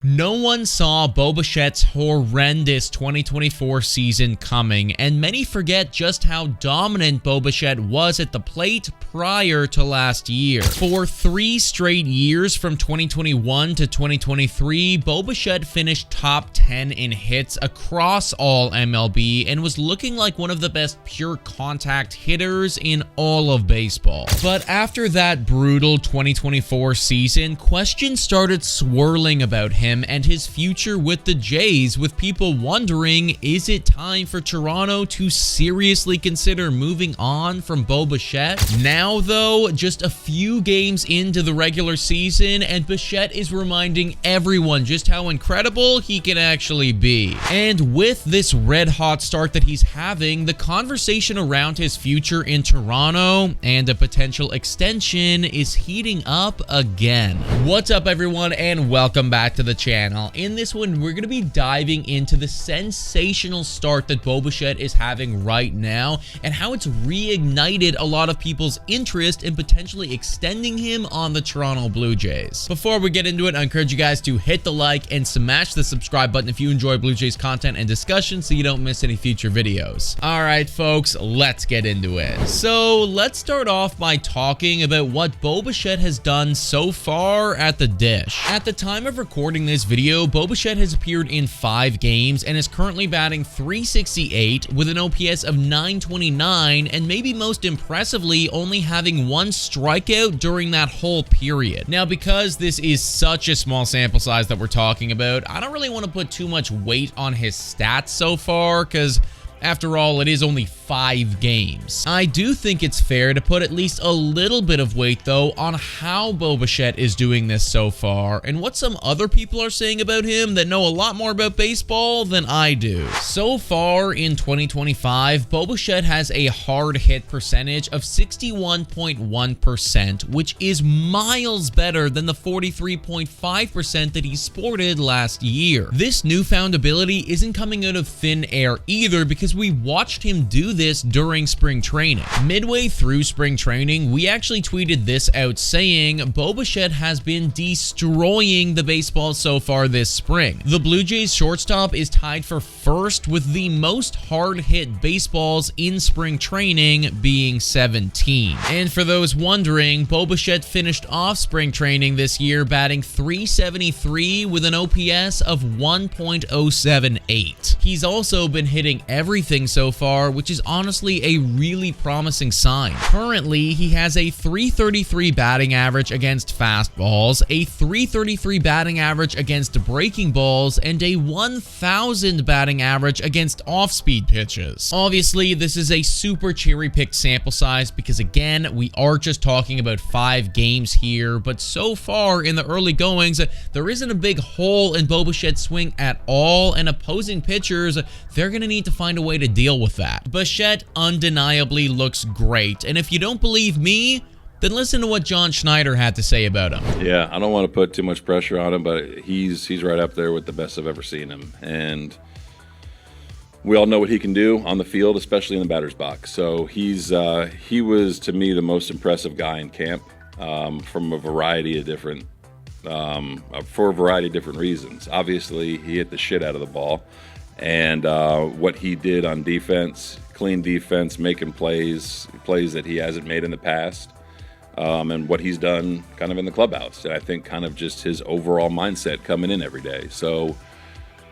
No one saw Bo Bichette's horrendous 2024 season coming, and many forget just how dominant Bo Bichette was at the plate prior to last year. For 3 straight years from 2021 to 2023, Bo Bichette finished top 10 in hits across all MLB and was looking like one of the best pure contact hitters in all of baseball. But after that brutal 2024 season, questions started swirling about him and his future with the Jays, with people wondering, is it time for Toronto to seriously consider moving on from Bo Bichette? Now though, just a few games into the regular season, and Bichette is reminding everyone just how incredible he can actually be. And with this red-hot start that he's having, the conversation around his future in Toronto and a potential extension is heating up again. What's up everyone, and welcome back to the channel. In this one, we're going to be diving into the sensational start that Bo Bichette is having right now and how it's reignited a lot of people's interest in potentially extending him on the Toronto Blue Jays. Before we get into it, I encourage you guys to hit the like and smash the subscribe button if you enjoy Blue Jays content and discussion so you don't miss any future videos. All right, folks, let's get into it. So let's start off by talking about what Bo Bichette has done so far at the dish. At the time of recording this video, Bo Bichette has appeared in 5 games and is currently batting .368 with an OPS of .929, and maybe most impressively only having 1 strikeout during that whole period. Now, because this is such a small sample size that we're talking about, I don't really want to put too much weight on his stats so far, because after all, it is only 5 games. I do think it's fair to put at least a little bit of weight, though, on how Bo Bichette is doing this so far and what some other people are saying about him that know a lot more about baseball than I do. So far in 2025, Bo Bichette has a hard hit percentage of 61.1%, which is miles better than the 43.5% that he sported last year. This newfound ability isn't coming out of thin air either, because we watched him do this during spring training. Midway through spring training, we actually tweeted this out saying, Bo Bichette has been destroying the baseball so far this spring. The Blue Jays shortstop is tied for first with the most hard-hit baseballs in spring training, being 17. And for those wondering, Bo Bichette finished off spring training this year batting .373 with an OPS of 1.078. He's also been hitting everything so far, which is honestly a really promising sign. Currently, he has a .333 batting average against fastballs, a .333 batting average against breaking balls, and a 1,000 batting average against off-speed pitches. Obviously, this is a super cherry-picked sample size because, again, we are just talking about 5 games here, but so far in the early goings, there isn't a big hole in Bo Bichette's swing at all, and opposing pitchers, they're going to need to find a way to deal with that. Bichette undeniably looks great, and if you don't believe me, then listen to what John Schneider had to say about him. Yeah, I don't want to put too much pressure on him, but he's right up there with the best I've ever seen him, and we all know what he can do on the field, especially in the batter's box. So he was, to me, the most impressive guy in camp, from a variety of different reasons. Obviously, he hit the shit out of the ball. And what he did on defense, clean defense, making plays that he hasn't made in the past, and what he's done kind of in the clubhouse. And I think kind of just his overall mindset coming in every day. So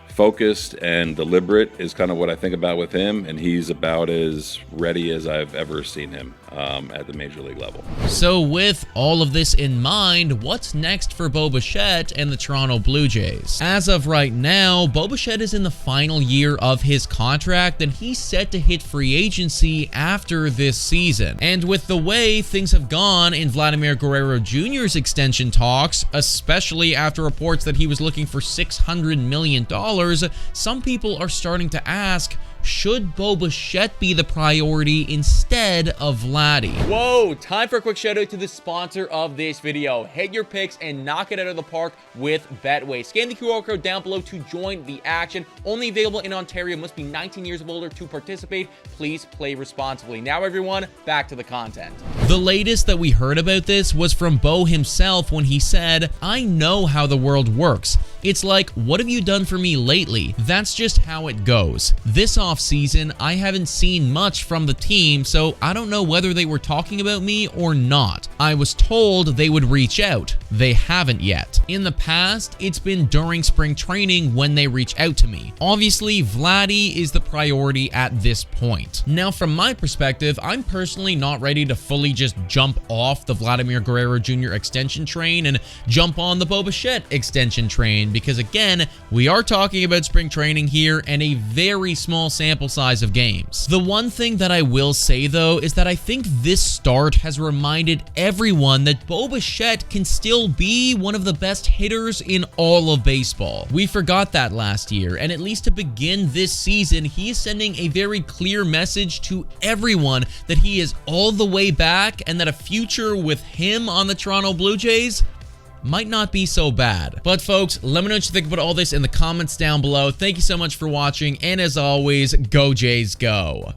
focused and deliberate is kind of what I think about with him, and he's about as ready as I've ever seen him at the major league level. So with all of this in mind, what's next for Bo Bichette and the Toronto Blue Jays? As of right now, Bo Bichette is in the final year of his contract, and he's set to hit free agency after this season. And with the way things have gone in Vladimir Guerrero Jr.'s extension talks, especially after reports that he was looking for $600 million, some people are starting to ask, should Bo Bichette be the priority instead of Vladdy? Whoa, time for a quick shout out to the sponsor of this video. Hit your picks and knock it out of the park with Betway. Scan the QR code down below to join the action. Only available in Ontario. Must be 19 years of older to participate. Please play responsibly. Now everyone, back to the content. The latest that we heard about this was from Bo himself when he said, "I know how the world works. It's like, what have you done for me lately? That's just how it goes. This offseason, I haven't seen much from the team, so I don't know whether they were talking about me or not. I was told they would reach out. They haven't yet. In the past, it's been during spring training when they reach out to me. Obviously, Vladdy is the priority at this point." Now, from my perspective, I'm personally not ready to fully just jump off the Vladimir Guerrero Jr. extension train and jump on the Bo Bichette extension train, because again, we are talking about spring training here and a very small sample size of games. The one thing that I will say though is that I think this start has reminded everyone that Bo Bichette can still be one of the best hitters in all of baseball. We forgot that last year, and at least to begin this season, he is sending a very clear message to everyone that he is all the way back and that a future with him on the Toronto Blue Jays might not be so bad. But folks, let me know what you think about all this in the comments down below. Thank you so much for watching, and as always, go Jays go.